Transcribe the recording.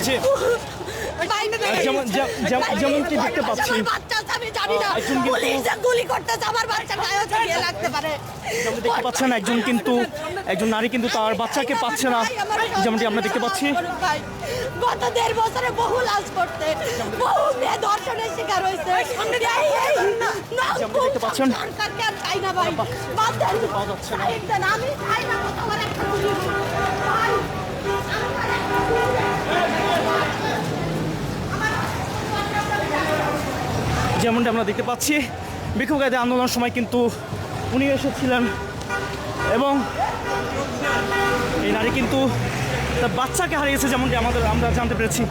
যে যেমনটি দেখতে পাচ্ছি দেখতে পাচ্ছেন একজন নারী কিন্তু তার বাচ্চাকে পাচ্ছে না, যেমনটি আমরা দেখতে পাচ্ছি। গত 1.5 বছরে বহু লাশ করতে, বহু মেয়ে ধর্ষণের শিকার হয়েছে। দেখতে পাচ্ছেন সরকারকে আর চাই না ভাই, বাদ দেন, আমি চাই না তোমার একটা যেমনটা আমরা দেখতে পাচ্ছি বিক্ষোভকারীদের আন্দোলনের সময় কিন্তু উনি এসেছিলেন এবং এই নারী কিন্তু তার বাচ্চাকে হারিয়েছে, যেমনটি আমরা জানতে পেরেছি।